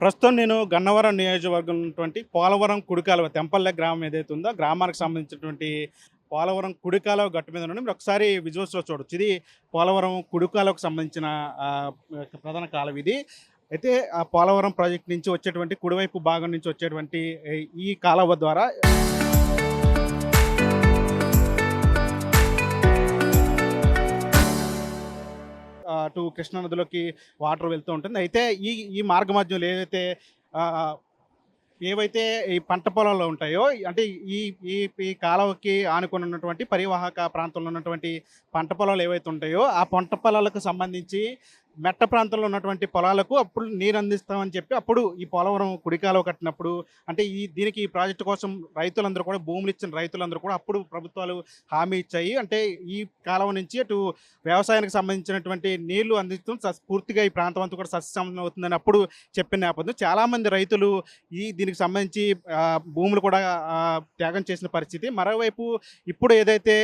ప్రస్తుతం నేను గన్నవరం నియోజకవర్గం ఉన్నటువంటి పోలవరం కుడికాలువ తెంపల్లె గ్రామం ఏదైతే ఉందో ఆ గ్రామానికి సంబంధించినటువంటి పోలవరం కుడికాలువ గట్టు మీద ఉన్నాను. మీరు ఒకసారి విజువల్స్‌లో చూడొచ్చు. ఇది పోలవరం కుడికాలువకు సంబంధించిన ప్రధాన కాలువ ఇది. అయితే ఆ పోలవరం ప్రాజెక్ట్ నుంచి వచ్చేటువంటి కుడివైపు భాగం నుంచి వచ్చేటువంటి ఈ కాలువ ద్వారా అటు కృష్ణా నదిలోకి వాటర్ వెళ్తూ ఉంటుంది. అయితే ఈ ఈ మార్గ మధ్యంలో ఆహ్, ఏవైతే ఈ పంట పొలాలు ఉంటాయో అంటే ఈ ఈ ఈ కాలువకి ఆనుకొని ఉన్నటువంటి పరివాహక ప్రాంతంలో ఉన్నటువంటి పంట పొలాలు ఏవైతే ఉంటాయో ఆ పంట పొలాలకు సంబంధించి మెట్ట ప్రాంతంలో ఉన్నటువంటి పొలాలకు అప్పుడు నీరు అందిస్తామని చెప్పి అప్పుడు ఈ పోలవరం కుడి కాలువ కట్టినప్పుడు అంటే దీనికి ఈ ప్రాజెక్టు కోసం రైతులందరూ కూడా భూములు ఇచ్చిన రైతులందరూ కూడా అప్పుడు ప్రభుత్వాలు హామీ ఇచ్చాయి. అంటే ఈ కాలువ నుంచి అటు వ్యవసాయానికి సంబంధించినటువంటి నీళ్లు అందిస్తూ పూర్తిగా ఈ ప్రాంతం అంతా కూడా సస్యశ్యామలం అవుతుందని అప్పుడు చెప్పిన నేపథ్యం చాలామంది రైతులు దీనికి సంబంధించి భూములు కూడా త్యాగం చేసిన పరిస్థితి. మరోవైపు ఇప్పుడు ఏదైతే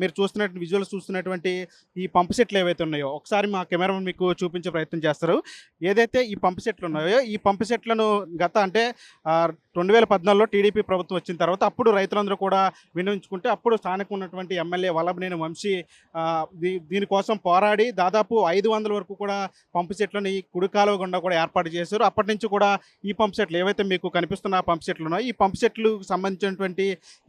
మీరు చూస్తున్నటువంటి విజువల్స్ చూస్తున్నటువంటి ఈ పంపు సెట్లు ఏవైతే ఉన్నాయో ఒకసారి మా కెమెరామెన్ మీకు చూపించే ప్రయత్నం చేస్తారు. ఏదైతే ఈ పంపు సెట్లు ఉన్నాయో ఈ పంపు సెట్లను గత అంటే 2014లో టీడీపీ ప్రభుత్వం వచ్చిన తర్వాత అప్పుడు రైతులందరూ కూడా వినియోగించుకుంటే అప్పుడు స్థానికంగా ఉన్నటువంటి ఎమ్మెల్యే వల్లభనేని వంశీ దీనికోసం పోరాడి దాదాపు 500 వరకు కూడా పంపు సెట్లను ఈ కుడి కాలువ గుండా కూడా ఏర్పాటు చేశారు. అప్పటి నుంచి కూడా ఈ పంపు సెట్లు ఏవైతే మీకు కనిపిస్తున్న పంపు సెట్లు ఉన్నాయో ఈ పంపు సెట్లకు సంబంధించినటువంటి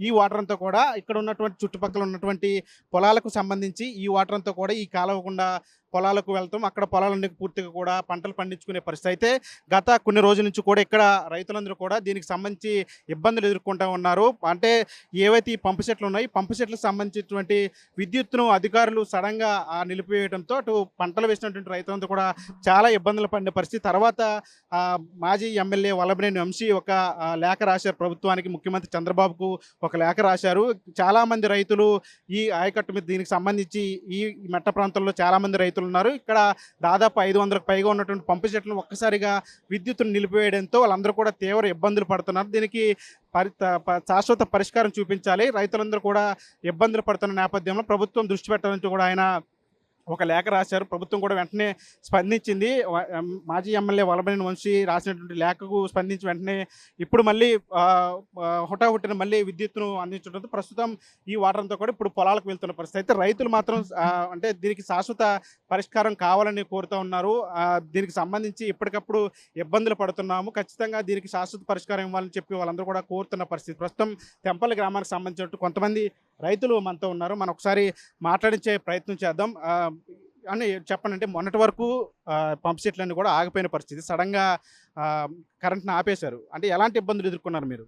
ఈ వాటర్ అంతా కూడా ఇక్కడ ఉన్నటువంటి చుట్టుపక్కల ఉన్నటువంటి పొలాలకు సంబంధించి ఈ వాటర్ అంతా కూడా ఈ కాలువ గుండా పొలాలకు వెళ్తాం. అక్కడ పొలాలన్నీ పూర్తిగా కూడా పంటలు పండించుకునే పరిస్థితి. అయితే గత కొన్ని రోజుల నుంచి కూడా ఇక్కడ రైతులందరూ కూడా దీనికి సంబంధించి ఇబ్బందులు ఎదుర్కొంటూ ఉన్నారు. అంటే ఏవైతే ఈ పంపు సెట్లు ఉన్నాయో ఈ పంపు సెట్లకు సంబంధించినటువంటి విద్యుత్తును అధికారులు సడన్గా నిలిపివేయడంతో అటు పంటలు వేసినటువంటి రైతులందరూ కూడా చాలా ఇబ్బందులు పడిన పరిస్థితి. తర్వాత మాజీ ఎమ్మెల్యే వల్లభనేని వంశీ ఒక లేఖ రాశారు ప్రభుత్వానికి, ముఖ్యమంత్రి చంద్రబాబుకు ఒక లేఖ రాశారు. చాలామంది రైతులు ఈ ఆయకట్టు మీద దీనికి సంబంధించి ఈ మెట్ట ప్రాంతంలో చాలామంది రైతులు ఉన్నారు. ఇక్కడ దాదాపు 500కు పైగా ఉన్నటువంటి పంపు సెట్లను ఒక్కసారిగా విద్యుత్తును నిలిపివేయడంతో వాళ్ళందరూ కూడా తీవ్ర ఇబ్బందులు పడుతున్నారు. దీనికి శాశ్వత పరిష్కారం చూపించాలి. రైతులందరూ కూడా ఇబ్బందులు పడుతున్న నేపథ్యంలో ప్రభుత్వం దృష్టి పెట్టాలని కూడా ఆయన ఒక లేఖ రాశారు. ప్రభుత్వం కూడా వెంటనే స్పందించింది. మాజీ ఎమ్మెల్యే వల్లభనేని వంశీ రాసినటువంటి లేఖకు స్పందించి వెంటనే ఇప్పుడు మళ్ళీ హుటాహుటిన మళ్ళీ విద్యుత్తును అందించడంతో ప్రస్తుతం ఈ వాటర్ అంతా కూడా ఇప్పుడు పొలాలకు వెళ్తున్న పరిస్థితి. అయితే రైతులు మాత్రం అంటే దీనికి శాశ్వత పరిష్కారం కావాలని కోరుతూ ఉన్నారు. దీనికి సంబంధించి ఎప్పటికప్పుడు ఇబ్బందులు పడుతున్నాము, ఖచ్చితంగా దీనికి శాశ్వత పరిష్కారం ఇవ్వాలని చెప్పి వాళ్ళందరూ కూడా కోరుతున్న పరిస్థితి. ప్రస్తుతం తెంపల్లి గ్రామానికి సంబంధించినట్టు కొంతమంది రైతులు మనతో ఉన్నారు. మనం ఒకసారి మాట్లాడించే ప్రయత్నం చేద్దాం. అని చెప్పండి, అంటే మొన్నటి వరకు పంప్ సెట్లన్నీ కూడా ఆగిపోయిన పరిస్థితి, సడన్గా కరెంట్ని ఆపేశారు. అంటే ఎలాంటి ఇబ్బందులు ఎదుర్కొన్నారు మీరు?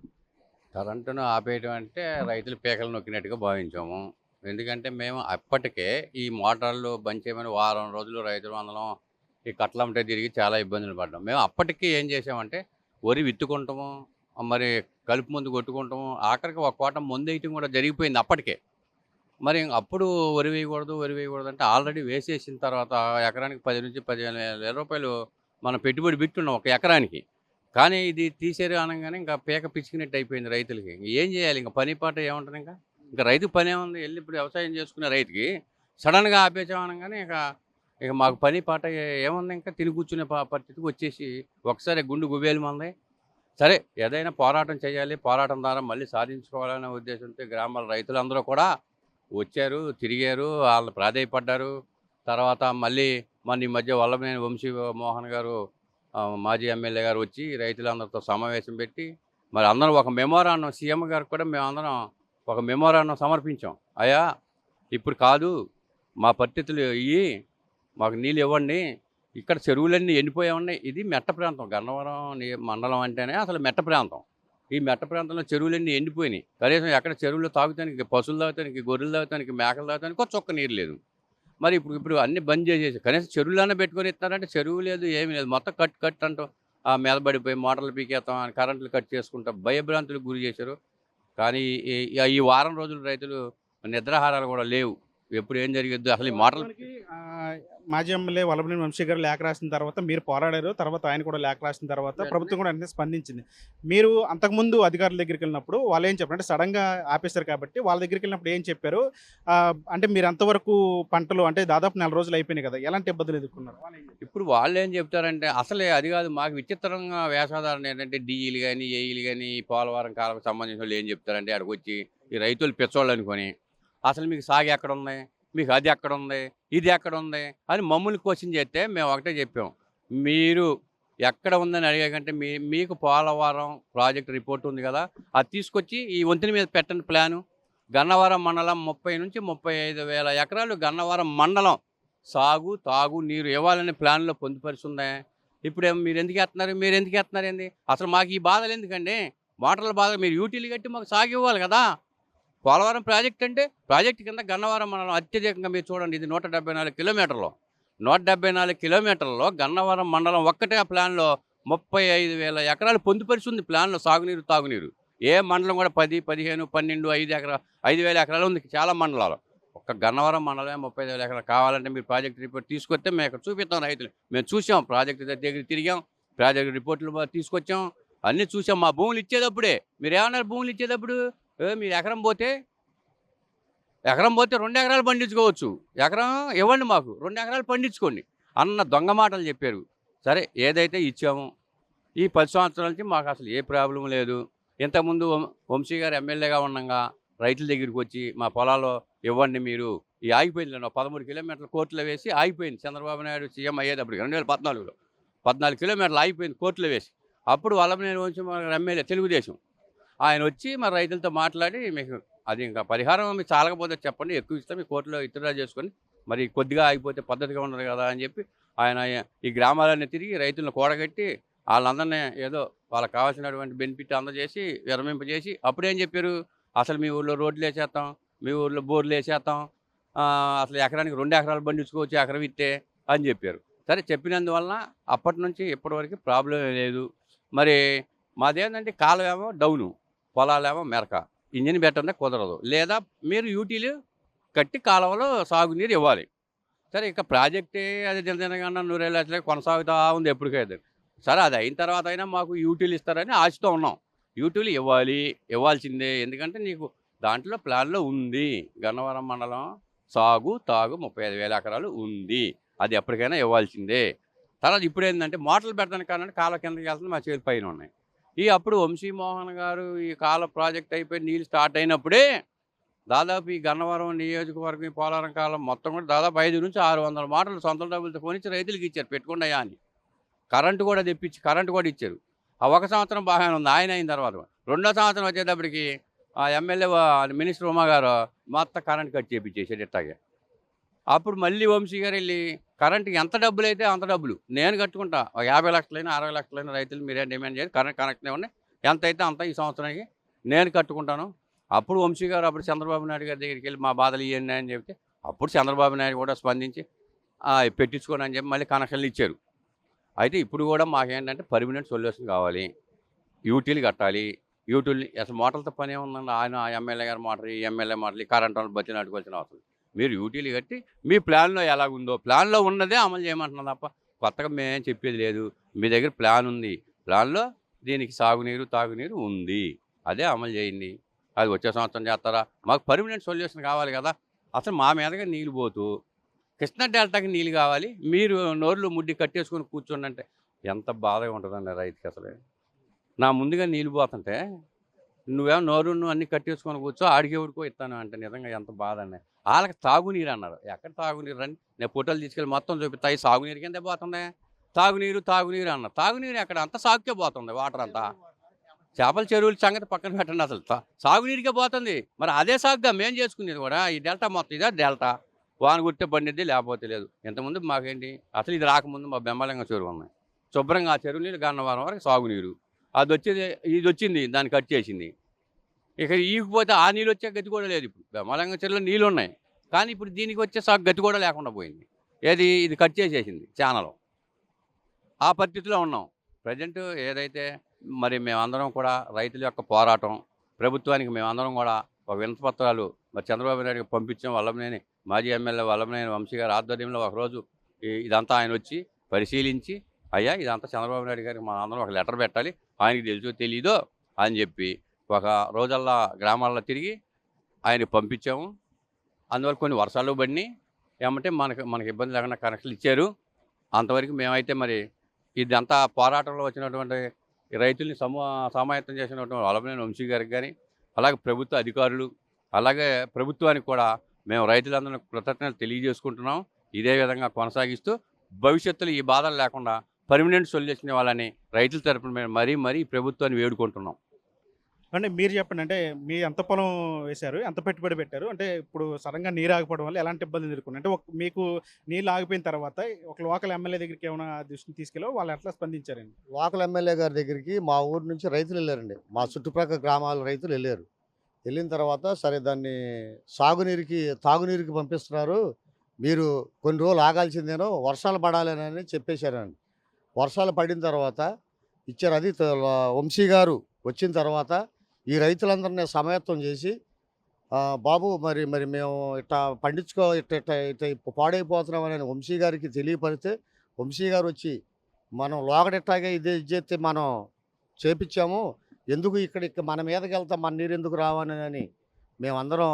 కరెంటును ఆపేయడం అంటే రైతులు పీకలు నొక్కినట్టుగా భావించాము. ఎందుకంటే మేము అప్పటికే ఈ మోటార్లు బంద్ చేయమని వారం రోజులు రైతులు అందరం ఈ కట్లమ్మటే తిరిగి చాలా ఇబ్బందులు పడ్డాం. మేము అప్పటికి ఏం చేసామంటే వరి విత్తుకుంటాము, మరి కలుపు ముందు కొట్టుకుంటాము, ఆఖరికి ఒక కోట ముందు వేయటం కూడా జరిగిపోయింది అప్పటికే. మరి అప్పుడు వరి వేయకూడదు అంటే ఆల్రెడీ వేసేసిన తర్వాత ఎకరానికి 10 నుంచి 15,000 రూపాయలు మనం పెట్టుబడి పెట్టున్నాం ఒక ఎకరానికి. కానీ ఇది తీసేరు అనగానే ఇంకా పీక పిచ్చికినట్టు అయిపోయింది రైతులకి. ఏం చేయాలి, ఇంకా పని పాట ఏముంటుంది, ఇంకా రైతుకు పని ఏముంది, వెళ్ళి ఇప్పుడు వ్యవసాయం చేసుకునే రైతుకి సడన్గా ఆపేసాం అనగానే ఇక ఇక మాకు పని పాట ఏముంది, ఇంకా తిని కూర్చునే పరిస్థితికి వచ్చేసి ఒకసారి గుండు గుబేలు మంది. సరే, ఏదైనా పోరాటం చేయాలి, పోరాటం ద్వారా మళ్ళీ సాధించుకోవాలనే ఉద్దేశంతో గ్రామాల రైతులందరూ కూడా వచ్చారు, తిరిగారు, వాళ్ళు ప్రాధేయపడ్డారు. తర్వాత మళ్ళీ ఈ మధ్య వల్లభనేని వంశీ మోహన్ గారు మాజీ ఎమ్మెల్యే గారు వచ్చి రైతులందరితో సమావేశం పెట్టి మరి అందరం ఒక మెమోరాండం, సీఎం గారికి కూడా మేమందరం ఒక మెమోరాండం సమర్పించాం. అయ్యా, ఇప్పుడు కాదు, మా పరిస్థితులు ఇవి, మాకు నీళ్ళు ఇవ్వండి, ఇక్కడ చెరువులన్నీ ఎండిపోయా ఉన్నాయి. ఇది మెట్ట ప్రాంతం, గన్నవరం మండలం అంటేనే అసలు మెట్ట ప్రాంతం. ఈ మెట్ట ప్రాంతంలో చెరువులన్నీ ఎండిపోయినాయి. కనీసం ఎక్కడ చెరువులు తాగుతానికి, పశువులు తాగుతానికి, గొర్రెలు తాగుతానికి, మేకలు తాగుతానికి ఒక చుక్క నీరు లేదు. మరి ఇప్పుడు అన్నీ బంద్ చేసేసి కనీసం చెరువులన్నా పెట్టుకొని ఇస్తున్నారంటే చెరువు లేదు, ఏమీ లేదు. మొత్తం కట్ అంటూ మీద పడిపోయి మోటార్లు పీకేస్తాం అని కరెంట్లు కట్ చేసుకుంటా భయభ్రాంతులకు గురి చేశారు. కానీ ఈ వారం రోజులు రైతులు నిద్రాహారాలు కూడా లేవు. ఎప్పుడు ఏం జరిగిద్దు అసలు ఈ మోటార్లు వాస్తవానికి మాజీ ఎమ్మెల్యే వల్లభనేని వంశీ గారు లేఖ రాసిన తర్వాత మీరు పోరాడారు. తర్వాత ఆయన కూడా లేఖ రాసిన తర్వాత ప్రభుత్వం కూడా వెంటనే స్పందించింది. మీరు అంతకుముందు అధికారుల దగ్గరికి వెళ్ళినప్పుడు వాళ్ళు ఏం చెప్పారు? అంటే సడన్‌గా ఆపేశారు కాబట్టి వాళ్ళ దగ్గరికి వెళ్ళినప్పుడు ఏం చెప్పారు? అంటే మీరు అంతవరకు పంటలు అంటే దాదాపు నెల రోజులు అయిపోయినాయి కదా! ఎలాంటి ఇబ్బందులు ఎదుర్కొన్నారు? వాళ్ళేం చెప్పారు? ఇప్పుడు వాళ్ళేం చెప్తారంటే అసలే అది కాదు మాకు విచిత్రంగా వేషధారణ ఏంటంటే డీఈలు కానీ ఏఈలు కానీ ఈ పోలవరం కాలకు సంబంధించిన వాళ్ళు ఏం చెప్తారంటే అక్కడికి వచ్చి ఈ రైతులు పిచ్చోళ్ళు అనుకొని అసలు మీకు సాగు ఎక్కడ ఉంది, మీకు అది ఎక్కడ ఉంది, ఇది ఎక్కడ ఉంది అని మమ్మల్ని క్వశ్చన్ చేస్తే మేము ఒకటే చెప్పాం, మీరు ఎక్కడ ఉందని అడిగాకంటే మీకు పోలవరం ప్రాజెక్ట్ రిపోర్ట్ ఉంది కదా, అది తీసుకొచ్చి ఈ వంతెన మీద పెట్టండి ప్లాను. గన్నవరం మండలం 30 నుంచి 35 వేల ఎకరాలు గన్నవరం మండలం సాగు తాగు నీరు ఇవ్వాలనే ప్లాన్లో పొందుపరుస్తుందే. ఇప్పుడేమో మీరు ఎందుకు వేస్తున్నారు, మీరు ఎందుకు వేస్తున్నారు ఏంది? అసలు మాకు ఈ బాధలు ఎందుకండి? మోటార్ల బాధ మీరు యూటీలు కట్టి మాకు సాగు ఇవ్వాలి కదా. పోలవరం ప్రాజెక్ట్ అంటే ప్రాజెక్ట్ కింద గన్నవరం మండలం అత్యధికంగా మీరు చూడండి, ఇది 174 కిలోమీటర్లు. 174 కిలోమీటర్లలో గన్నవరం మండలం ఒక్కటే ఆ ప్లాన్లో 35,000 ఎకరాలు పొందుపరిచింది ప్లాన్లో సాగునీరు తాగునీరు. ఏ మండలం కూడా 10, 15, 12, 5,000 ఎకరాలు ఉంది చాలా మండలాలు. ఒక్క గన్నవరం మండలమే 35,000 ఎకరాలు. కావాలంటే మీరు ప్రాజెక్ట్ రిపోర్ట్ తీసుకొస్తే మేము ఇక్కడ చూపిస్తాం రైతులు. మేము చూసాం, ప్రాజెక్ట్ దగ్గర తిరిగాం, ప్రాజెక్ట్ రిపోర్ట్లు తీసుకొచ్చాం, అన్నీ చూసాం. మా భూములు ఇచ్చేటప్పుడే మీరు ఏమన్నారు? భూములు ఇచ్చేటప్పుడు మీరు ఎకరం పోతే 2 ఎకరాలు పండించుకోవచ్చు, ఎకరం ఇవ్వండి మాకు 2 ఎకరాలు పండించుకోండి అన్న దొంగ మాటలు చెప్పారు. సరే ఏదైతే ఇచ్చాము, ఈ 10 సంవత్సరాల నుంచి మాకు అసలు ఏ ప్రాబ్లం లేదు. ఇంతకుముందు వంశీ గారు ఎమ్మెల్యేగా ఉండగా రైతుల దగ్గరికి వచ్చి మా పొలాల్లో ఇవ్వండి మీరు, ఈ ఆగిపోయింది 13 కిలోమీటర్లు కోర్టులో వేసి ఆగిపోయింది. చంద్రబాబు నాయుడు సీఎం అయ్యేటప్పుడు 2014లో 14 కిలోమీటర్లు ఆగిపోయింది కోర్టులో వేసి. అప్పుడు వల్లభనేని వంశీ ఎమ్మెల్యే తెలుగుదేశం ఆయన వచ్చి మరి రైతులతో మాట్లాడి మీకు అది ఇంకా పరిహారం మీకు చాలకపోతే చెప్పండి, ఎక్కువ ఇస్తే మీ కోర్టులో విత్డ్రా చేసుకొని మరి కొద్దిగా ఆగిపోతే పద్ధతిగా ఉండదు కదా అని చెప్పి ఆయన ఈ గ్రామాలన్నీ తిరిగి రైతులను కూడగట్టి వాళ్ళందరినీ ఏదో వాళ్ళకి కావాల్సినటువంటి బెనిఫిట్ అందజేసి విరమింపజేసి అప్పుడేం చెప్పారు, అసలు మీ ఊళ్ళో రోడ్లు వేసేస్తాం, మీ ఊళ్ళో బోర్లు వేసేస్తాం, అసలు ఎకరానికి 2 ఎకరాలు పండించుకోవచ్చు ఎకరం ఇస్తే అని చెప్పారు. సరే చెప్పినందువలన అప్పటి నుంచి ఇప్పటివరకు ప్రాబ్లం లేదు. మరి మాదేంటంటే కాలువేమో డౌను, పొలాలేమో మెరక, ఇంజిన్ పెట్టండి కుదరదు, లేదా మీరు యూటీలు కట్టి కాలువలో సాగునీరు ఇవ్వాలి. సరే ఇక ప్రాజెక్టే అది దినదినగా నూరేళ్ళ కొనసాగుతూ ఉంది ఎప్పటికైతే. సరే అది అయిన తర్వాత అయినా మాకు యూటీలు ఇస్తారని ఆశతో ఉన్నాం. యూటీలు ఇవ్వాల్సిందే, ఎందుకంటే నీకు దాంట్లో ప్లాన్లో ఉంది గన్నవరం మండలం సాగు తాగు 35,000 ఎకరాలు ఉంది, అది ఎప్పటికైనా ఇవ్వాల్సిందే. తర్వాత ఇప్పుడు ఏంటంటే మోటార్లు పెడతాను కానీ కాలువ కిందకి వెళ్తుంది, మా చేతి పైన ఉన్నాయి. అప్పుడు వంశీమోహన్ గారు ఈ కాలువ ప్రాజెక్ట్ అయిపోయి నీళ్ళు స్టార్ట్ అయినప్పుడే దాదాపు ఈ గన్నవరం నియోజకవర్గం ఈ పోలవరం కాలం మొత్తం కూడా దాదాపు 500 నుంచి 600 మోటార్లు సొంత డబ్బులతో కొనిచ్చి రైతులకు ఇచ్చారు, పెట్టుకున్నాయా అని. కరెంటు కూడా తెప్పించి కరెంటు కూడా ఇచ్చారు. ఆ 1 సంవత్సరం బాగానే ఉంది ఆయన అయిన తర్వాత. 2వ సంవత్సరం వచ్చేటప్పటికి ఆ ఎమ్మెల్యే మినిస్టర్ ఉమా గారు మొత్తం కరెంట్ కట్ చేయించేసాడు ఇట్టాగే. అప్పుడు మళ్ళీ వంశీ గారు వెళ్ళి కరెంట్కి ఎంత డబ్బులు అయితే అంత డబ్బులు నేను కట్టుకుంటా, 50 లక్షలైనా 60 లక్షలైనా రైతులు మీరే డిమాండ్ చేసి కరెంట్ కనెక్షన్ ఇవ్వండి, ఎంత అయితే అంత ఈ సంవత్సరానికి నేను కట్టుకుంటాను. అప్పుడు వంశీ గారు అప్పుడు చంద్రబాబు నాయుడు గారి దగ్గరికి వెళ్ళి మా బాధలు ఇవ్వండి అని చెప్తే అప్పుడు చంద్రబాబు నాయుడు కూడా స్పందించి పెట్టించుకోండి అని చెప్పి మళ్ళీ కనెక్షన్లు ఇచ్చారు. అయితే ఇప్పుడు కూడా మాకేంటంటే పర్మనెంట్ సొల్యూషన్ కావాలి, యూటీలు కట్టాలి. యూటీలు అసలు మోటార్లతో పని ఏముందండి, ఆయన ఎమ్మెల్యే గారు మోటార్, ఈ ఎమ్మెల్యే మోటార్లు, ఈ కరెంట్ వాళ్ళు బతిని అడుకోవాల్సిన అవసరం. మీరు యూటీలు కట్టి మీ ప్లాన్లో ఎలాగుందో ప్లాన్లో ఉన్నదే అమలు చేయమంటున్నాం తప్ప కొత్తగా మేమేం చెప్పేది లేదు. మీ దగ్గర ప్లాన్ ఉంది, ప్లాన్లో దీనికి సాగునీరు తాగునీరు ఉంది, అదే అమలు చేయండి. అది వచ్చే సంవత్సరం చేస్తారా? మాకు పర్మనెంట్ సొల్యూషన్ కావాలి కదా. అసలు మా మీదగా నీళ్ళు పోతూ కృష్ణా డెల్టాకి నీళ్ళు కావాలి, మీరు నోర్లు ముడ్డి కట్టేసుకొని కూర్చోండి అంటే ఎంత బాధగా ఉంటుందండి రైతుకి. అసలు నా ముందుగా నీళ్ళు పోతుంటే నువ్వేమో నువ్వు అన్నీ కట్టేసుకొని కూర్చో, ఆడికి ఎవరికో ఇస్తాను అంటే నిజంగా ఎంత బాధ అండి. వాళ్ళకి తాగునీరు అన్నారు, ఎక్కడ తాగునీరు అని నేను ఫోటోలు తీసుకెళ్ళి మొత్తం చూపిస్తాయి, సాగునీరు కింద పోతుంది. తాగునీరు అన్నారు, తాగునీరు ఎక్కడ అంతా సాగుకే పోతుంది వాటర్ అంతా. చేపల చెరువుల సంగతి పక్కన పెట్టండి, అసలు సాగునీరుకే పోతుంది. మరి అదే సాగుగా మేము చేసుకునేది కూడా ఈ డెల్టా మొత్తం, ఇదే డెల్టా, వాన గుర్తే పండిద్ది లేకపోతే లేదు. ఇంతకుముందు మాకేంటి అసలు ఇది రాకముందు మా బెంబలంగా చెరువు ఉన్నాయి, శుభ్రంగా ఆ చెరువు నీళ్ళు గన్నవరం వరకు సాగునీరు, అది వచ్చేది ఇది వచ్చింది దాన్ని కట్ చేసింది. ఇక ఈగిపోతే ఆ నీళ్ళు వచ్చే గతి కూడా లేదు. ఇప్పుడు బెంబలంగా చెరువులో నీళ్ళు ఉన్నాయి కానీ ఇప్పుడు దీనికి వచ్చే సాగు గతి కూడా లేకుండా పోయింది. ఇది కట్ చేసేసింది ఛానల్. ఆ పరిస్థితిలో ఉన్నాం ప్రజెంట్. ఏదైతే మరి మేమందరం కూడా రైతుల యొక్క పోరాటం ప్రభుత్వానికి మేమందరం కూడా ఒక వినతిపత్రాలు మరి చంద్రబాబు నాయుడుకి పంపించాం. వల్లభనేని మాజీ ఎమ్మెల్యే వల్లభనేని వంశీ గారి ఆధ్వర్యంలో ఒకరోజు ఇదంతా ఆయన వచ్చి పరిశీలించి, అయ్యా ఇదంతా చంద్రబాబు నాయుడు గారికి మన అందరం ఒక లెటర్ పెట్టాలి, ఆయనకి తెలుసో తెలీదో అని చెప్పి ఒక రోజల్లా గ్రామాల్లో తిరిగి ఆయనకి పంపించాము. అందువల్ల కొన్ని వర్షాలు పడినాయి, ఏమంటే మనకి ఇబ్బంది లేకుండా కనెక్షన్లు ఇచ్చారు. అంతవరకు మేమైతే మరి ఇదంతా పోరాటంలో వచ్చినటువంటి ఈ రైతుల్ని సమాయత్తం చేసినటువంటి వల్లభనేని వంశీ గారికి కానీ, అలాగే ప్రభుత్వ అధికారులు, అలాగే ప్రభుత్వానికి కూడా మేము రైతులందరినీ కృతజ్ఞతలు తెలియజేసుకుంటున్నాం. ఇదే విధంగా కొనసాగిస్తూ భవిష్యత్తులో ఈ బాధలు లేకుండా పర్మనెంట్ సొల్యూషన్ ఇవ్వాలని రైతుల తరపున మేము మరీ ప్రభుత్వాన్ని వేడుకుంటున్నాం. అంటే మీరు చెప్పండి, అంటే మీ ఎంత పొలం వేశారు, ఎంత పెట్టుబడి పెట్టారు? అంటే ఇప్పుడు సడన్గా నీరు ఆగిపోవడం వల్ల ఎలాంటి ఇబ్బందులు ఎదుర్కొన్నారు? అంటే మీకు నీళ్ళు ఆగిపోయిన తర్వాత ఒక లోకల్ ఎమ్మెల్యే దగ్గరికి ఏమైనా దృష్టిని తీసుకెళ్ళి వాళ్ళు ఎట్లా స్పందించారండి? లోకల్ ఎమ్మెల్యే గారి దగ్గరికి మా ఊరు నుంచి రైతులు వెళ్ళారండి. మా చుట్టుప్రక్కల గ్రామాల రైతులు వెళ్ళారు. వెళ్ళిన తర్వాత సరే దాన్ని తాగునీరుకి పంపిస్తున్నారు, మీరు కొన్ని రోజులు ఆగాల్సిందేనో, వర్షాలు పడాలని చెప్పేశారండి. వర్షాలు పడిన తర్వాత ఇచ్చారు. అది వంశీ గారు వచ్చిన తర్వాత ఈ రైతులందరినీ సమాయత్తం చేసి, బాబు మరి మరి మేము ఇట్లా పండించుకో ఇట్లా పాడైపోతున్నామని వంశీ గారికి తెలియపరిస్తే, వంశీ గారు వచ్చి మనం లోగడెట్టాగే ఇది చేస్తే మనం చేపించాము, ఎందుకు ఇక్కడ మన మీదకి వెళ్తాం, మన నీరు ఎందుకు రావని మేమందరం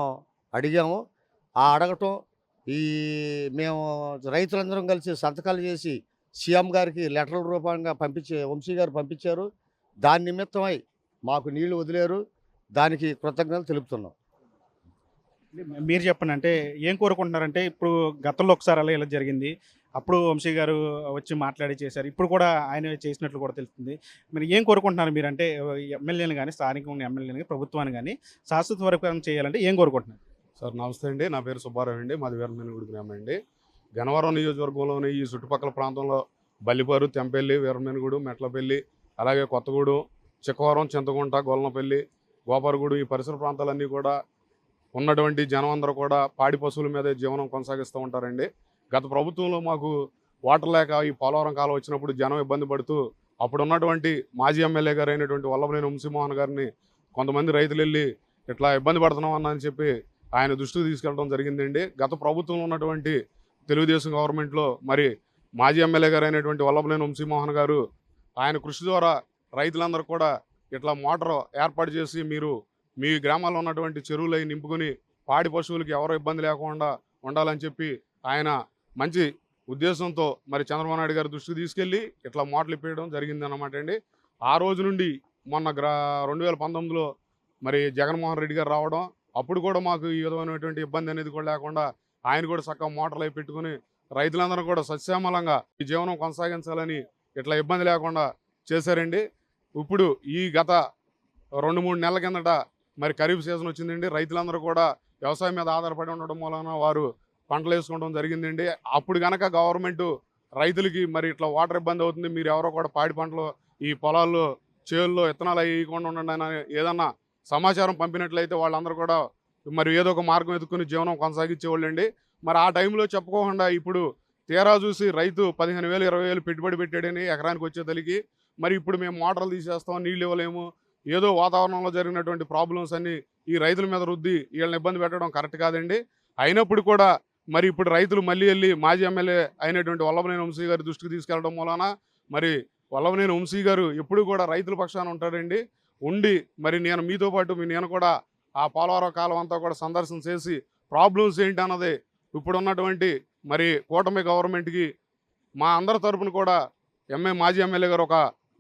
అడిగాము. ఆ అడగటం మేము రైతులందరం కలిసి సంతకాలు చేసి సీఎం గారికి లెటర్ల రూపంగా వంశీ గారు పంపించారు. దాని నిమిత్తమై మాకు నీళ్లు వదిలేరు. దానికి కృతజ్ఞతలు తెలుపుతున్నాం. మీరు చెప్పండి, అంటే ఏం కోరుకుంటున్నారంటే ఇప్పుడు గతంలో ఒకసారి అలా ఇలా జరిగింది, అప్పుడు వంశీ గారు వచ్చి మాట్లాడి చేశారు, ఇప్పుడు కూడా ఆయన చేసినట్లు కూడా తెలుస్తుంది. మీరు ఏం కోరుకుంటున్నారు? మీరు అంటే ఎమ్మెల్యేలు కానీ, స్థానికంగా ఉన్న ఎమ్మెల్యేలు కానీ, ప్రభుత్వాన్ని కానీ శాశ్వత వర్గం చేయాలంటే ఏం కోరుకుంటున్నారు? సార్ నమస్తే అండి, నా పేరు సుబ్బారావు అండి, మాది వీరమనేనిగుడి గ్రామం అండి. గన్నవరం నియోజకవర్గంలోని ఈ చుట్టుపక్కల ప్రాంతంలో బల్లిపారు, తెంపెల్లి, వీరమనేనిగుడు, మెట్లపల్లి, అలాగే కొత్తగూడు, చిక్కవరం, చింతగుంట, గొల్లనపల్లి, గోపారగూడు ఈ పరిసర ప్రాంతాలన్నీ కూడా ఉన్నటువంటి జనం అందరూ కూడా పాడి పశువుల మీదే జీవనం కొనసాగిస్తూ ఉంటారండి. గత ప్రభుత్వంలో మాకు వాటర్ లేక ఈ పోలవరం కాలం వచ్చినప్పుడు జనం ఇబ్బంది పడుతూ అప్పుడు ఉన్నటువంటి మాజీ ఎమ్మెల్యే గారు అయినటువంటి వల్లభనేని వంశీమోహన్ గారిని కొంతమంది రైతులు వెళ్ళి ఇట్లా ఇబ్బంది పడుతున్నాం అని చెప్పి ఆయన దృష్టికి తీసుకెళ్ళడం జరిగిందండి. గత ప్రభుత్వంలో ఉన్నటువంటి తెలుగుదేశం గవర్నమెంట్లో మరి మాజీ ఎమ్మెల్యే గారు అయినటువంటి వల్లభనేని వంశీమోహన్ గారు ఆయన కృషి ద్వారా రైతులందరూ కూడా ఇట్లా మోటార్ ఏర్పాటు చేసి మీరు మీ గ్రామాల్లో ఉన్నటువంటి చెరువులు అవి నింపుకొని పాడి పశువులకి ఎవరో ఇబ్బంది లేకుండా ఉండాలని చెప్పి ఆయన మంచి ఉద్దేశంతో మరి చంద్రబాబు నాయుడు గారి దృష్టికి తీసుకెళ్ళి ఇట్లా మోటార్లు ఇప్పేయడం జరిగింది అన్నమాట అండి. ఆ రోజు నుండి మొన్న 2019లో మరి జగన్మోహన్ రెడ్డి గారు రావడం, అప్పుడు కూడా మాకు ఈ విధమైనటువంటి ఇబ్బంది అనేది కూడా లేకుండా ఆయన కూడా చక్కగా మోటార్లు అవి పెట్టుకుని రైతులందరూ కూడా సస్యామలంగా ఈ జీవనం కొనసాగించాలని ఇట్లా ఇబ్బంది లేకుండా చేశారండి. ఇప్పుడు ఈ గత 2-3 నెలల కిందట మరి ఖరీఫ్ సీజన్ వచ్చిందండి. రైతులందరూ కూడా వ్యవసాయం మీద ఆధారపడి ఉండడం వలన వారు పంటలు వేసుకోవడం జరిగిందండి. అప్పుడు కనుక గవర్నమెంట్ రైతులకి మరి ఇట్లా వాటర్ ఇబ్బంది అవుతుంది, మీరు ఎవరో కూడా పాడి పంటలు ఈ పొలాల్లో చేతుల్లో విత్తనాలు వేయకుండా ఉండండి అని ఏదన్నా సమాచారం పంపినట్లయితే వాళ్ళందరూ కూడా మరి ఏదో ఒక మార్గం ఎత్తుకుని జీవనం కొనసాగించేవాళ్ళండి. మరి ఆ టైంలో చెప్పుకోకుండా ఇప్పుడు తీరా చూసి రైతు 15,000 20,000 పెట్టుబడి పెట్టాడని ఎకరానికి వచ్చే తలికి మరి ఇప్పుడు మేము మోటార్లు తీసేస్తాం, నీళ్ళు ఇవ్వలేము, ఏదో వాతావరణంలో జరిగినటువంటి ప్రాబ్లమ్స్ అన్ని ఈ రైతుల మీద రుద్ది వీళ్ళని ఇబ్బంది పెట్టడం కరెక్ట్ కాదండి. అయినప్పుడు కూడా మరి ఇప్పుడు రైతులు మళ్ళీ వెళ్ళి మాజీ ఎమ్మెల్యే అయినటువంటి వల్లభనేని వంశీ గారి దృష్టికి తీసుకెళ్లడం మూలాన మరి వల్లభనేని వంశీ గారు ఎప్పుడు కూడా రైతుల పక్షాన ఉంటాడండి. ఉండి మరి నేను మీతో పాటు నేను కూడా ఆ పోలవరం కాలం అంతా కూడా సందర్శన చేసి ప్రాబ్లమ్స్ ఏంటి అన్నది ఇప్పుడు ఉన్నటువంటి మరి కూటమి గవర్నమెంట్కి మా అందరి తరపున కూడా మాజీ ఎమ్మెల్యే గారు ఒక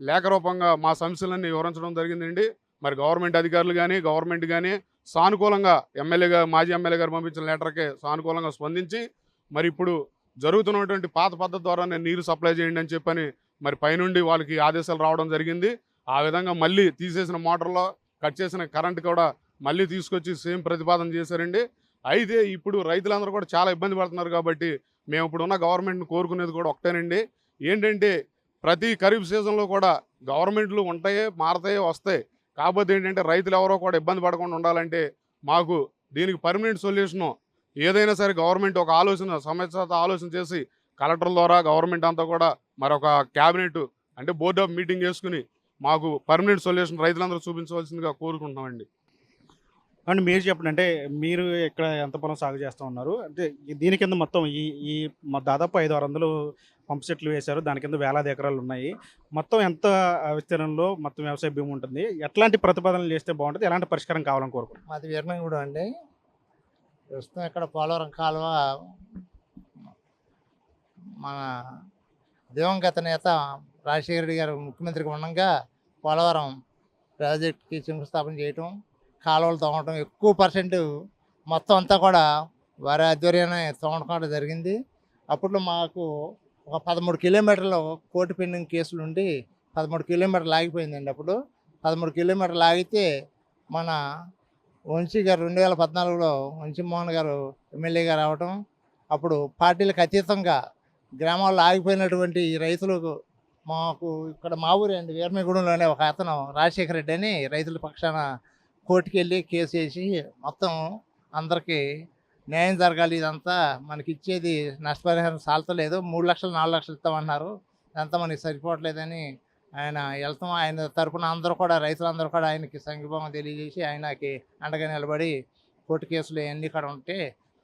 లేఖ రూపంగా మా సమస్యలన్నీ వివరించడం జరిగిందండి. మరి గవర్నమెంట్ అధికారులు కానీ గవర్నమెంట్ కానీ సానుకూలంగా మాజీ ఎమ్మెల్యే గారు పంపించిన లెటర్కే సానుకూలంగా స్పందించి మరి ఇప్పుడు జరుగుతున్నటువంటి పాత పద్ధతి ద్వారానే నీరు సప్లై చేయండి అని చెప్పని మరి పైనుండి వాళ్ళకి ఆదేశాలు రావడం జరిగింది. ఆ విధంగా మళ్ళీ తీసేసిన మోటార్లో కట్ చేసిన కరెంట్ కూడా మళ్ళీ తీసుకొచ్చి సేమ్ ప్రతిపాదన చేశారండి. అయితే ఇప్పుడు రైతులందరూ కూడా చాలా ఇబ్బంది పడుతున్నారు కాబట్టి మేము ఇప్పుడున్న గవర్నమెంట్ని కోరుకునేది కూడా ఒకటేనండి, ఏంటంటే ప్రతి ఖరీఫ్ సీజన్లో కూడా గవర్నమెంట్లు ఉంటాయే, మారతాయే, వస్తాయి. కాకపోతే ఏంటంటే రైతులు ఎవరో కూడా ఇబ్బంది పడకుండా ఉండాలంటే మాకు దీనికి పర్మనెంట్ సొల్యూషను ఏదైనా సరే గవర్నమెంట్ ఒక సమస్యత ఆలోచన చేసి కలెక్టర్ల ద్వారా గవర్నమెంట్ అంతా కూడా మరొక క్యాబినెట్ అంటే బోర్డ్ ఆఫ్ మీటింగ్ చేసుకుని మాకు పర్మనెంట్ సొల్యూషన్ రైతులందరూ చూపించవలసిందిగా కోరుకుంటున్నామండి. అండ్ మీరు చెప్పండి, అంటే మీరు ఇక్కడ ఎంత పొలం సాగు చేస్తూ ఉన్నారు? అంటే దీని కింద మొత్తం ఈ ఈ దాదాపు 500, 600 పంప్ సెట్లు వేశారు. దాని కింద వేలాది ఎకరాలు ఉన్నాయి. మొత్తం ఎంత విస్తీర్ణంలో మొత్తం వ్యవసాయ భూమి ఉంటుంది? ఎట్లాంటి ప్రతిపాదనలు చేస్తే బాగుంటుంది? ఎలాంటి పరిష్కారం కావాలని కోరుకుంటున్నారు? మాది వీరనగూడెం అండి. ప్రస్తుతం ఇక్కడ పోలవరం కాలువ మన దివంగత నేత రాజశేఖర రెడ్డి గారు ముఖ్యమంత్రిగా ఉండగా పోలవరం ప్రాజెక్ట్కి శంకుస్థాపన చేయటం, కాలువలు తవ్వటం, ఎక్కువ పర్సెంట్ మొత్తం అంతా కూడా వారి ఆధ్వర్యాన్ని తవ్వడం జరిగింది. అప్పట్లో మాకు ఒక 13 కిలోమీటర్లు కోర్టు పెండింగ్ కేసులు ఉండి 13 కిలోమీటర్లు ఆగిపోయిందండి. అప్పుడు 13 కిలోమీటర్లు ఆగితే మన వంశీ గారు 2014లో వంశీమోహన్ గారు ఎమ్మెల్యేగా రావటం, అప్పుడు పార్టీలకు అతీతంగా గ్రామాల్లో ఆగిపోయినటువంటి ఈ రైతులకు మాకు ఇక్కడ మా ఊరే అండి, వీరనగూడెంలోనే ఒక అతను రాజశేఖర రెడ్డి అని రైతుల పక్షాన కోర్టుకి వెళ్ళి కేసు వేసి మొత్తం అందరికీ న్యాయం జరగాలి, ఇదంతా మనకి ఇచ్చేది నష్టపరిహారం సాల్తలేదు, 3 లక్షలు 4 లక్షలు ఇస్తామన్నారు, ఇదంతా మనకి సరిపోవట్లేదని ఆయన వెళ్తాం. ఆయన తరపున అందరూ కూడా రైతులందరూ కూడా ఆయనకి సంఘీభావం తెలియజేసి ఆయనకి అండగా నిలబడి కోర్టు కేసులు ఇవన్నీ కూడా ఉంటే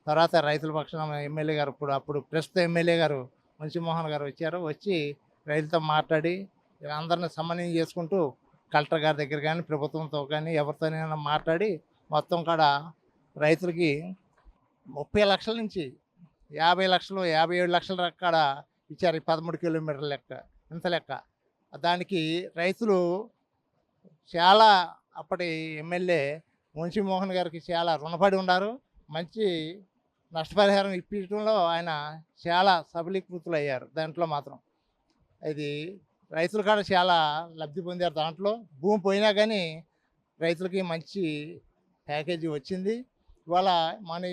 తర్వాత రైతుల పక్షాన ఎమ్మెల్యే గారు అప్పుడు ప్రస్తుత ఎమ్మెల్యే గారు వంశీమోహన్ గారు వచ్చారు. వచ్చి రైతులతో మాట్లాడి అందరిని సమన్వయం చేసుకుంటూ కలెక్టర్ గారి దగ్గర కానీ ప్రభుత్వంతో కానీ ఎవరితోనైనా మాట్లాడి మొత్తం కూడా రైతులకి 30 లక్షల నుంచి 50 లక్షలు 57 లక్షల కాడ ఇచ్చారు. 13 కిలోమీటర్ల లెక్క ఇంత లెక్క. దానికి రైతులు చాలా అప్పటి ఎమ్మెల్యే వంశీమోహన్ గారికి చాలా రుణపడి ఉన్నారు. మంచి నష్టపరిహారం ఇప్పించడంలో ఆయన చాలా సబలీకృతులు అయ్యారు. దాంట్లో మాత్రం ఇది రైతులు కూడా చాలా లబ్ధి పొందారు. దాంట్లో భూమి పోయినా కానీ రైతులకి మంచి ప్యాకేజీ వచ్చింది. ఇవాళ మన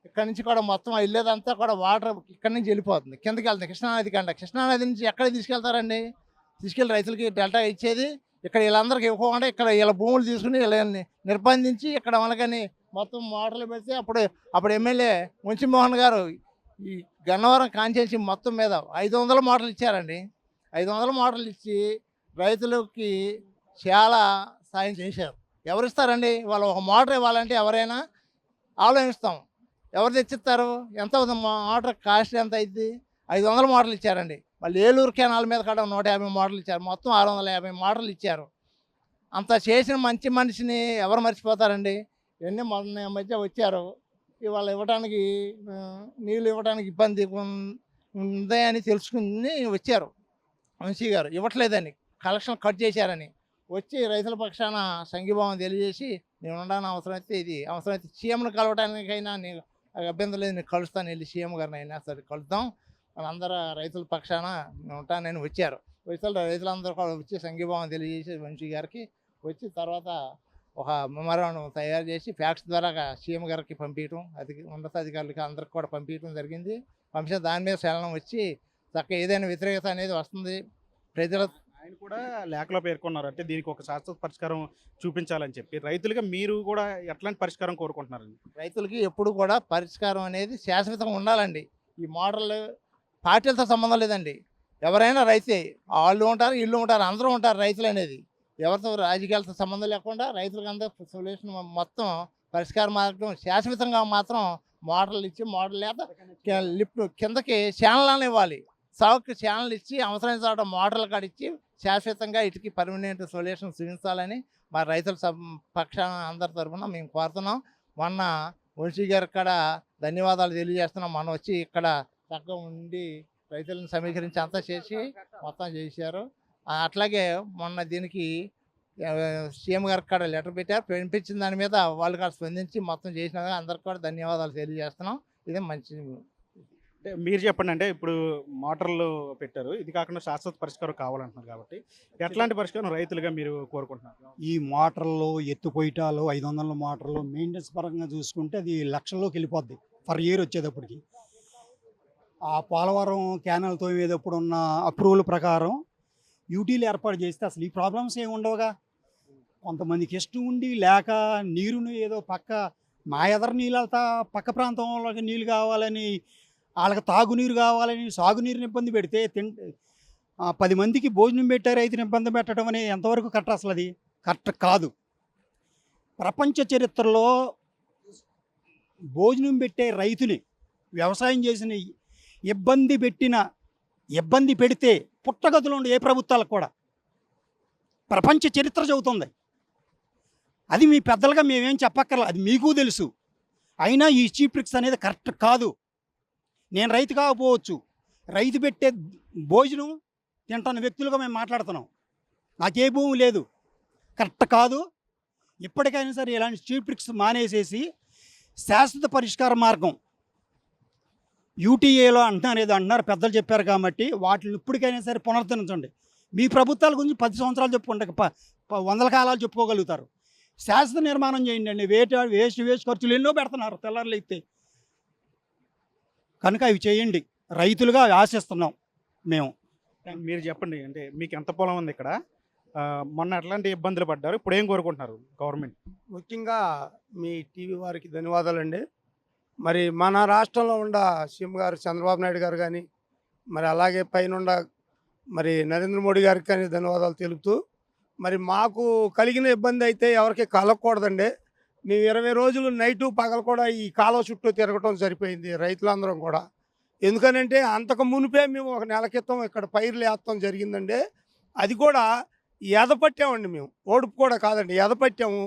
ఇక్కడ నుంచి కూడా మొత్తం వెళ్ళేదంతా కూడా వాటర్ ఇక్కడి నుంచి వెళ్ళిపోతుంది, కిందకి వెళ్తుంది కృష్ణానది కంట. కృష్ణానది నుంచి ఎక్కడ తీసుకెళ్తారండి? తీసుకెళ్ళి రైతులకి డెల్టా ఇచ్చేది ఇక్కడ వీళ్ళందరికీ ఇవ్వకుండా ఇక్కడ వీళ్ళ భూములు తీసుకుని వీళ్ళని నిర్బంధించి ఇక్కడ వాళ్ళకని మొత్తం మోటార్లు పెడితే అప్పుడు ఎమ్మెల్యే వంశీమోహన్ గారు ఈ గన్నవరం కాన్స్టిట్యున్సీ మొత్తం మీద 500 మోటార్లు ఇచ్చారండి. 500 మోటార్లు ఇచ్చి రైతులకి చాలా సాయం చేశారు. ఎవరు ఇస్తారండి? వాళ్ళు ఒక మోటార్ ఇవ్వాలంటే ఎవరైనా ఆలోచిస్తాం, ఎవరు తెచ్చిస్తారు? ఎంత అవుతుంది మోటార్ కాస్ట్, ఎంత అయింది? 500 మోటార్లు ఇచ్చారండి. వాళ్ళు ఏలూరు కెనాల్ మీద కూడా 150 మోటార్లు ఇచ్చారు. మొత్తం 650 మోటార్లు ఇచ్చారు. అంత చేసిన మంచి మనిషిని ఎవరు మర్చిపోతారండి? ఇవన్నీ మొన్న మధ్య వచ్చారు, ఇవాళ ఇవ్వడానికి నీళ్ళు ఇవ్వడానికి ఇబ్బంది ఉందని తెలుసుకుని వచ్చారు. వంశీ గారు ఇవ్వట్లేదని, కలెక్షన్ కట్ చేశారని వచ్చి రైతుల పక్షాన సంఘీభావం తెలియజేసి నేను ఉండడానికి అవసరమైతే సీఎంను కలవడానికైనా నేను అభ్యంతరం లేదు, నేను కలుస్తాను, వెళ్ళి సీఎం గారిని అయినా సరే కలుద్దాం, అందరూ రైతుల పక్షాన ఉంటానని వచ్చారు. రైతులందరూ కూడా వచ్చి సంఘీభావం తెలియజేసి వంశీ గారికి వచ్చి తర్వాత ఒక మెమోరాండం తయారు చేసి ఫ్యాక్స్ ద్వారా సీఎం గారికి పంపించడం, ఉన్నతాధికారులకి అందరికి కూడా పంపించడం జరిగింది. పంపించిన దాని మీద చలనం వచ్చి చక్కగా ఏదైనా వ్యతిరేకత అనేది వస్తుంది. ప్రజల ఆయన కూడా లేఖలో పేర్కొన్నారు, అంటే దీనికి ఒక శాశ్వత పరిష్కారం చూపించాలని చెప్పి. రైతులుగా మీరు కూడా ఎట్లాంటి పరిష్కారం కోరుకుంటున్నారండి? రైతులకి ఎప్పుడు కూడా పరిష్కారం అనేది శాశ్వతంగా ఉండాలండి. ఈ మోడల్ పార్టీలతో సంబంధం లేదండి. ఎవరైనా రైతే, వాళ్ళు ఉంటారు, ఇల్లు ఉంటారు, అందరూ ఉంటారు. రైతులు అనేది ఎవరితో రాజకీయాలతో సంబంధం లేకుండా రైతులకు అందరూ సొల్యూషన్ మొత్తం పరిష్కార మార్గం శాశ్వతంగా మాత్రం మోటార్లు ఇచ్చి, మోటార్ లేక లిఫ్ట్ కిందకి ఛానల్ ఇవ్వాలి, సాగుకి ఛానల్ ఇచ్చి అవసరమైన చోట మోటార్లు కాడిచ్చి శాశ్వతంగా ఇటుకి పర్మనెంట్ సొల్యూషన్ చూపించాలని మా రైతుల పక్షాన అందరి తరఫున మేము కోరుతున్నాం. మొన్న వంశీ గారికి కూడా ధన్యవాదాలు తెలియజేస్తున్నాం. మొన్న వచ్చి ఇక్కడ చక్కగా ఉండి రైతులను సమీకరించి అంతా చేసి మొత్తం చేశారు. అట్లాగే మొన్న దీనికి సీఎం గారికి కూడా లెటర్ పెట్టారు, పంపించిన దాని మీద వాళ్ళు కూడా స్పందించి మొత్తం చేసిన అందరికి కూడా ధన్యవాదాలు తెలియజేస్తున్నాం. ఇదే మంచి. అంటే మీరు చెప్పండి, అంటే ఇప్పుడు మోటార్లు పెట్టారు, ఇది కాకుండా శాశ్వత పరిష్కారం కావాలంటున్నారు కాబట్టి ఎట్లాంటి పరిష్కారం రైతులుగా మీరు కోరుకుంటున్నారు? ఈ మోటార్లు ఎత్తుపోయటాలు 500 మోటార్లు మెయింటెనెన్స్ పరంగా చూసుకుంటే అది లక్షల్లోకి వెళ్ళిపోద్ది పర్ ఇయర్ వచ్చేటప్పటికి. ఆ పోలవరం క్యానల్ తోమేటప్పుడు ఉన్న అప్రూవల్ ప్రకారం యూటీలు ఏర్పాటు చేస్తే అసలు ఈ ప్రాబ్లమ్స్ ఏమి ఉండవుగా. కొంతమందికి ఇష్టం ఉండి లేక నీరును ఏదో మా ఎదరు నీళ్ళు వెళ్తా పక్క ప్రాంతంలోకి నీళ్ళు కావాలని, వాళ్ళకి తాగునీరు కావాలని సాగునీరుని ఇబ్బంది పెడితే 10 మందికి భోజనం పెట్టారు, రైతుని ఇబ్బంది పెట్టడం అనేది ఎంతవరకు కరెక్ట్? అసలు అది కరెక్ట్ కాదు. ప్రపంచ చరిత్రలో భోజనం పెట్టే రైతుని, వ్యవసాయం చేసిన ఇబ్బంది పెడితే పుట్టగతులు ఉండే ఏ ప్రభుత్వాలకు కూడా ప్రపంచ చరిత్ర చెబుతుంది. అది మీ పెద్దలుగా మేమేం చెప్పక్కర్లా, అది మీకు తెలుసు. అయినా ఈ చీప్ ట్రిక్స్ అనేది కరెక్ట్ కాదు. నేను రైతు కాకపోవచ్చు, రైతు పెట్టే భోజనం తింటున్న వ్యక్తులుగా మేము మాట్లాడుతున్నాం. నాకే భూమి లేదు, కరెక్ట్ కాదు. ఇప్పటికైనా సరే ఇలాంటి చీప్ ట్రిక్స్ మానేసేసి శాశ్వత పరిష్కార మార్గం యూటీఏలో అంటున్నారు, పెద్దలు చెప్పారు కాబట్టి వాటిని ఇప్పటికైనా సరే పునరుద్ధరించండి. మీ ప్రభుత్వాల గురించి 10 సంవత్సరాలు చెప్పుకుంటే వందల కాలాలు చెప్పుకోగలుగుతారు. శాశ్వత నిర్మాణం చేయండి అండి. వేస్ట్ ఖర్చులు ఎన్నో పెడుతున్నారు తెల్లారులు అయితే. కనుక అవి చేయండి, రైతులుగా ఆశిస్తున్నాం మేము. మీరు చెప్పండి, అంటే మీకు ఎంత పొలం ఉంది ఇక్కడ? మొన్న ఎట్లాంటి ఇబ్బందులు పడ్డారు, ఇప్పుడు ఏం కోరుకుంటున్నారు గవర్నమెంట్? ముఖ్యంగా మీ టీవీ వారికి ధన్యవాదాలండి. మరి మన రాష్ట్రంలో ఉన్న సీఎం గారు చంద్రబాబు నాయుడు గారు కానీ, మరి అలాగే పైన మరి నరేంద్ర మోడీ గారికి కానీ ధన్యవాదాలు తెలుపుతూ, మరి మాకు కలిగిన ఇబ్బంది అయితే ఎవరికి కలగకూడదండి. మేము 20 రోజులు నైటు పగలు కూడా ఈ కాలువ చుట్టూ తిరగటం సరిపోయింది రైతులందరం కూడా. ఎందుకనంటే అంతకు మునిపే మేము ఒక నెల క్రితం ఇక్కడ పైర్లు వేస్తాం జరిగిందండి. అది కూడా ఎదపట్టామండి, మేము ఓడుపు కూడా కాదండి, ఎదపట్టాము.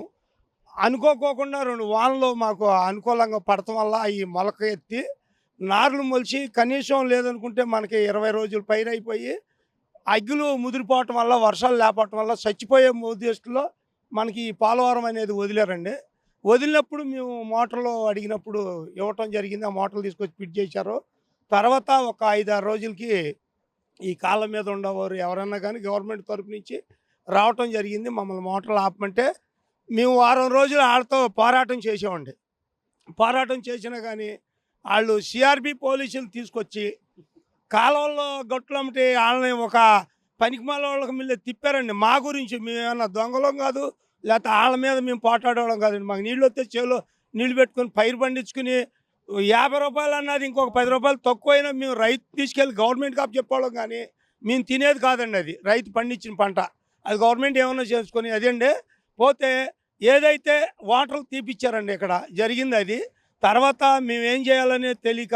అనుకోకుండా 2 వానలు మాకు అనుకూలంగా పడటం వల్ల ఈ మొలక ఎత్తి నార్లు మొలిచి కనీసం లేదనుకుంటే మనకి 20 రోజులు పైరు అయిపోయి అగ్గులు ముదిరిపోవటం వల్ల, వర్షాలు లేకపోవటం వల్ల చచ్చిపోయే ఉద్దేశంలో మనకి ఈ పోలవరం అనేది వదిలేరండి. వదిలినప్పుడు మేము మోటార్లు అడిగినప్పుడు ఇవ్వటం జరిగింది. ఆ మోటార్లు తీసుకొచ్చి ఫిట్ చేశారు. తర్వాత ఒక 5-6 రోజులకి ఈ కాళ్ళ మీద ఉండేవారు ఎవరన్నా కానీ గవర్నమెంట్ తరపు నుంచి రావటం జరిగింది. మమ్మల్ని మోటార్లు ఆపమంటే మేము వారం రోజులు వాళ్ళతో పోరాటం చేసామండి. పోరాటం చేసినా కానీ వాళ్ళు సిఆర్బి పోలీసులు తీసుకొచ్చి కాలువల్లో గట్లమ్మటి వాళ్ళని ఒక పనికిమాల వాళ్ళకి మిల్లి తిప్పారండి. మా గురించి మేమేమన్నా దొంగలం కాదు, లేకపోతే వాళ్ళ మీద మేము పోట్లాడేవాళ్ళం కాదండి. మాకు నీళ్ళు వస్తే చేలో నీళ్ళు పెట్టుకొని పైరు పండించుకుని 50 రూపాయలు అన్నది ఇంకొక 10 రూపాయలు తక్కువైనా మేము రైతు తీసుకెళ్ళి గవర్నమెంట్ కాపు చెప్పేవాళ్ళం. కానీ మేము తినేది కాదండి, అది రైతు పండించిన పంట. అది గవర్నమెంట్ ఏమన్నా చేసుకొని అదండి. పోతే ఏదైతే వాటర్లు తీపిచ్చారండి ఇక్కడ జరిగింది అది. తర్వాత మేము ఏం చేయాలనేది తెలియక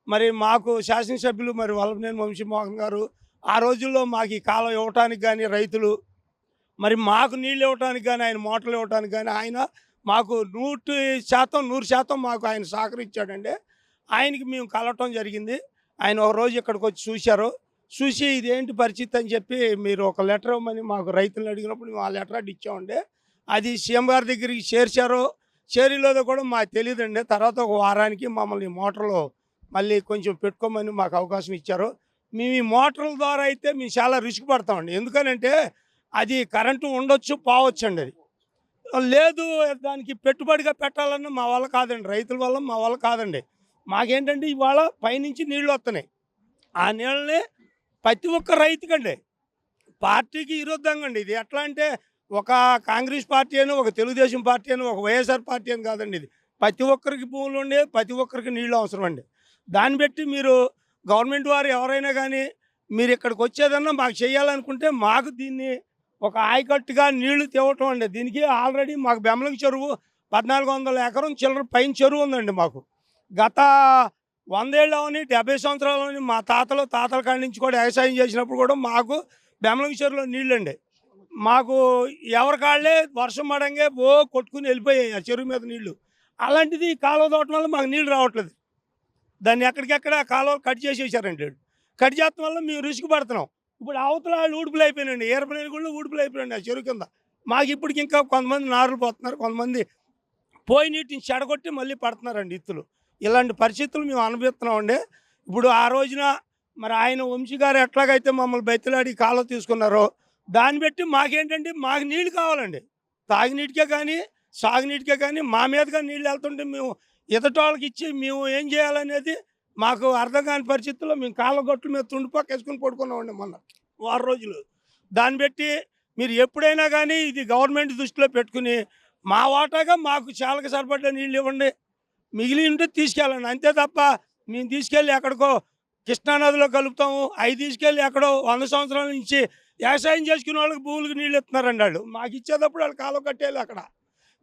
మరి మాకు శాసనసభ్యులు మరి వల్లభనేని వంశీమోహన్ గారు ఆ రోజుల్లో మాకు ఈ కాలం ఇవ్వటానికి కానీ రైతులు మరి మాకు నీళ్ళు ఇవ్వటానికి కానీ ఆయన మోటార్లు ఇవ్వటానికి కానీ ఆయన మాకు 100% మాకు ఆయన సహకరించాడండి. ఆయనకి మేము కలవటం జరిగింది. ఆయన ఒక రోజు ఇక్కడికి వచ్చి చూశారు. చూసి ఇదేంటి పరిస్థితి అని చెప్పి మీరు ఒక లెటర్ ఇవ్వమని మాకు రైతులను అడిగినప్పుడు మేము ఆ లెటర్ అడ్డు ఇచ్చామండి. అది సీఎం గారి దగ్గరికి చేర్చారు. చేరిలోదో కూడా మాకు తెలియదండి. తర్వాత ఒక వారానికి మమ్మల్ని మోటార్లు మళ్ళీ కొంచెం పెట్టుకోమని మాకు అవకాశం ఇచ్చారు. మేము ఈ మోటార్ల ద్వారా అయితే మేము చాలా రిస్క్ పడతామండి. ఎందుకనంటే అది కరెంటు ఉండొచ్చు పోవచ్చు అండి. అది లేదు, దానికి పెట్టుబడిగా పెట్టాలన్నా మా వల్ల కాదండి, రైతుల వల్ల మా వల్ల కాదండి. మాకేంటంటే ఇవాళ పైనుంచి నీళ్ళు వస్తున్నాయి. ఆ నీళ్ళని ప్రతి ఒక్క రైతుకండి, పార్టీకి విరుద్ధంగా అండి. ఇది ఎట్లా అంటే ఒక కాంగ్రెస్ పార్టీ అని, ఒక తెలుగుదేశం పార్టీ అని, ఒక వైఎస్ఆర్ పార్టీ అని కాదండి. ఇది ప్రతి ఒక్కరికి భూములు ఉండే, ప్రతి ఒక్కరికి నీళ్ళు అవసరం అండి. దాన్ని బట్టి మీరు గవర్నమెంట్ వారు ఎవరైనా కానీ మీరు ఇక్కడికి వచ్చేదన్నా మాకు చేయాలనుకుంటే మాకు దీన్ని ఒక ఆయకట్టుగా నీళ్లు తేవటం అండి. దీనికి ఆల్రెడీ మాకు బెమ్మలకి చెరువు 1400 ఎకరం చిల్లర పైన చెరువు ఉందండి. మాకు గత 100 ఏళ్ళని 70 సంవత్సరాలని మా తాతల కాడి నుంచి కూడా వ్యవసాయం చేసినప్పుడు కూడా మాకు బెమ్మలకి చెరువులో నీళ్ళండి. మాకు ఎవరి కాళ్ళే వర్షం పడంగా కొట్టుకుని వెళ్ళిపోయాయి ఆ చెరువు మీద నీళ్లు. అలాంటిది కాలువ తోటం వల్ల మాకు నీళ్ళు రావట్లేదు. దాన్ని ఎక్కడికెక్కడ కాలువలు కట్ చేసేసారండి. కట్ చేయడం వల్ల మేము రిస్క్ పడుతున్నాం. ఇప్పుడు అవతల వాళ్ళు ఊడుపులు అయిపోయినండి, ఏర్పడిన కూడా ఊడుపులు అయిపోయినండి ఆ చెరువు కింద. మాకు ఇప్పటికి ఇంకా కొంతమంది నారులు పోతున్నారు, కొంతమంది పోయి నీటిని చెడగొట్టి మళ్ళీ పడుతున్నారండి ఇత్తులు. ఇలాంటి పరిస్థితులు మేము అనుభవిస్తున్నామండి. ఇప్పుడు ఆ రోజున మరి ఆయన వంశీ గారు ఎట్లాగైతే మమ్మల్ని బెత్తలాడి కాలువ తీసుకున్నారో దాన్ని బట్టి మాకేంటంటే మాకు నీళ్ళు కావాలండి. తాగునీటికే కానీ సాగునీటికే కానీ మా మీదుగా నీళ్ళు వెళ్తుంటే మేము ఎదటోళ్ళకి ఇచ్చి మేము ఏం చేయాలనేది మాకు అర్థం కాని పరిస్థితుల్లో మేము కాళ్ళ గొట్ల మీద తుండిపోక వేసుకుని పడుకున్నామండి మొన్న 6 రోజులు. దాన్ని బట్టి మీరు ఎప్పుడైనా కానీ ఇది గవర్నమెంట్ దృష్టిలో పెట్టుకుని మా వాటాగా మాకు చాలక సరిపడ్డ నీళ్ళు ఇవ్వండి, మిగిలి ఉంటే తీసుకెళ్ళండి. అంతే తప్ప మేము తీసుకెళ్ళి ఎక్కడికో కృష్ణానదిలో కలుపుతాము, అవి తీసుకెళ్ళి ఎక్కడో 100 సంవత్సరాల నుంచి వ్యవసాయం చేసుకునే వాళ్ళకి భూములకు నీళ్ళు ఇస్తున్నారండి వాళ్ళు. మాకు ఇచ్చేటప్పుడు వాళ్ళు కాలువ కట్టేయాలి. అక్కడ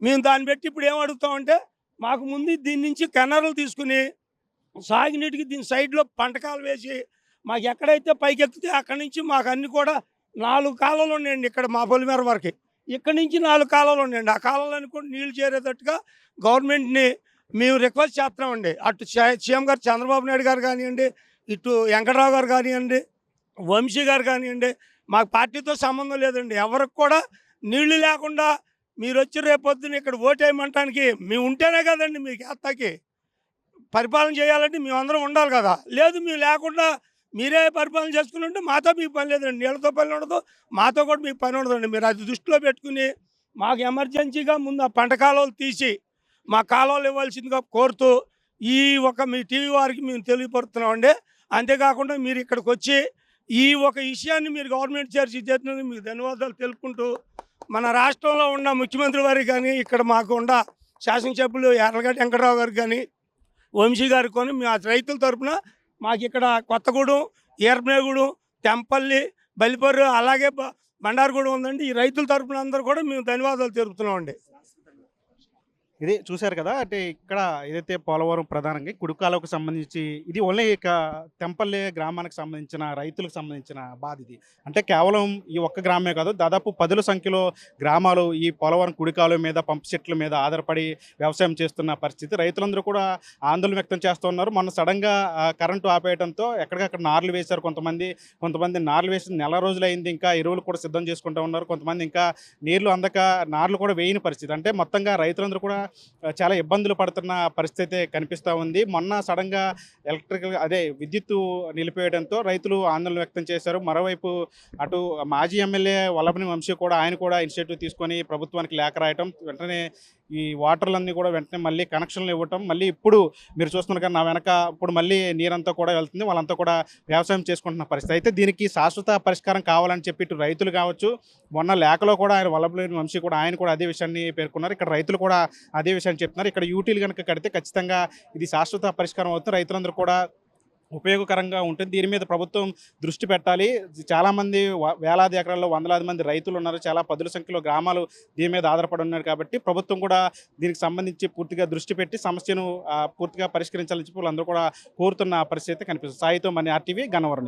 మేము దాన్ని బట్టి ఇప్పుడు ఏం అడుగుతామంటే మాకు ముందు దీని నుంచి కెనార్లు తీసుకుని సాగునీటికి దీని సైడ్లో పంటకాలు వేసి మాకు ఎక్కడైతే పైకెక్కితే అక్కడి నుంచి మాకు అన్ని కూడా 4 కాలువలు ఉన్నాయండి. ఇక్కడ మా పొలిమేర వరకు ఇక్కడి నుంచి 4 కాలువలు ఉన్నాయండి. ఆ కాలువలను కూడా నీళ్లు చేరేటట్టుగా గవర్నమెంట్ని మేము రిక్వెస్ట్ చేస్తున్నామండి. అటు సీఎం గారు చంద్రబాబు నాయుడు గారు కానివ్వండి, ఇటు వెంకటరావు గారు కానివ్వండి, వంశీ గారు కానివ్వండి, మాకు పార్టీతో సంబంధం లేదండి. ఎవరికి కూడా నీళ్లు లేకుండా మీరు వచ్చి రేపొద్దున ఇక్కడ ఓటేయమంటానికి మేము ఉంటేనే కదండి మీకు ఎత్తాకి పరిపాలన చేయాలంటే మేమందరం ఉండాలి కదా. లేదు మేము లేకుండా మీరే పరిపాలన చేసుకుని ఉంటే మాతో మీకు పని లేదండి. నీళ్ళతో పని ఉండదు, మాతో కూడా మీకు పని ఉండదండి. మీరు అది దృష్టిలో పెట్టుకుని మాకు ఎమర్జెన్సీగా ముందు ఆ పంట కాలువలు తీసి మా కాలువలు ఇవ్వాల్సిందిగా కోరుతూ మీ టీవీ వారికి మేము తెలియపరుస్తున్నామండి. అంతేకాకుండా మీరు ఇక్కడికి వచ్చి ఈ ఒక విషయాన్ని మీరు గవర్నమెంట్ చర్చ చేసినందుకు మీకు ధన్యవాదాలు తెలుపుకుంటూ మన రాష్ట్రంలో ఉన్న ముఖ్యమంత్రి వారికి కానీ ఇక్కడ మాకు ఉన్న శాసనసభ్యులు ఎర్రగడ్డ వెంకటరావు గారికి కానీ వంశీ గారికి కానీ మా రైతుల తరఫున మాకు ఇక్కడ కొత్తగూడెం, ఈర్మేగూడెం, తెంపల్లి, బలిపర్రు అలాగే బండారుగూడెం ఉందండి. ఈ రైతుల తరఫున అందరూ కూడా మేము ధన్యవాదాలు తెలుపుతున్నామండి. ఇది చూశారు కదా, అంటే ఇక్కడ ఏదైతే పోలవరం ప్రధానంగా కుడికాలకు సంబంధించి ఇది ఓన్లీ ఇక తెంపల్లి గ్రామానికి సంబంధించిన రైతులకు సంబంధించిన బాధ ఇది. అంటే కేవలం ఈ ఒక్క గ్రామమే కాదు, దాదాపు 10ల సంఖ్యలో గ్రామాలు ఈ పోలవరం కుడికాలువ మీద పంప్ సెట్ల మీద ఆధారపడి వ్యవసాయం చేస్తున్న పరిస్థితి. రైతులందరూ కూడా ఆందోళన వ్యక్తం చేస్తూ ఉన్నారు. మొన్న సడన్గా కరెంటు ఆపేయడంతో ఎక్కడికక్కడ నార్లు వేశారు. కొంతమంది నార్లు వేసి నెల రోజులైంది, ఇంకా ఎరువులు కూడా సిద్ధం చేసుకుంటూ ఉన్నారు. కొంతమంది ఇంకా నీళ్లు అందక నార్లు కూడా వేయని పరిస్థితి. అంటే మొత్తంగా రైతులందరూ కూడా చాలా ఇబ్బందులు పడుతున్న పరిస్థితి కనిపిస్తూ ఉంది. మొన్న సడన్గా విద్యుత్తు నిలిపేయడంతో రైతులు ఆందోళన వ్యక్తం చేశారు. మరోవైపు అటు మాజీ ఎమ్మెల్యే వల్లభనేని వంశీ కూడా ఆయన కూడా ఇనిషియేటివ్ తీసుకొని ప్రభుత్వానికి లేఖ రాయటం, వెంటనే ఈ వాటర్లన్నీ కూడా వెంటనే మళ్ళీ కనెక్షన్లు ఇవ్వటం, మళ్ళీ ఇప్పుడు మీరు చూస్తున్నారు కదా నా వెనక ఇప్పుడు మళ్ళీ నీరంతా కూడా వెళ్తుంది, వాళ్ళంతా కూడా వ్యవసాయం చేసుకుంటున్న పరిస్థితి. అయితే దీనికి శాశ్వత పరిష్కారం కావాలని చెప్పి ఇటు రైతులు కావచ్చు, మొన్న లేఖలో కూడా ఆయన వల్లభనేని వంశీ కూడా ఆయన కూడా అదే విషయాన్ని పేర్కొన్నారు. ఇక్కడ రైతులు కూడా అదే విషయాన్ని చెప్తున్నారు. ఇక్కడ యూటీలు కనుక కడితే ఖచ్చితంగా ఇది శాశ్వత పరిష్కారం అవుతుంది, రైతులందరూ కూడా ఉపయోగకరంగా ఉంటుంది. దీని మీద ప్రభుత్వం దృష్టి పెట్టాలి. చాలామంది వేలాది ఎకరాల్లో వందలాది మంది రైతులు ఉన్నారు, చాలా 10ల సంఖ్యలో గ్రామాలు దీని మీద ఆధారపడి ఉన్నారు. కాబట్టి ప్రభుత్వం కూడా దీనికి సంబంధించి పూర్తిగా దృష్టి పెట్టి సమస్యను పూర్తిగా పరిష్కరించాలని చెప్పి వాళ్ళందరూ కూడా కోరుతున్న పరిస్థితి కనిపిస్తుంది. సాయితో మన RTV గన్నవరం.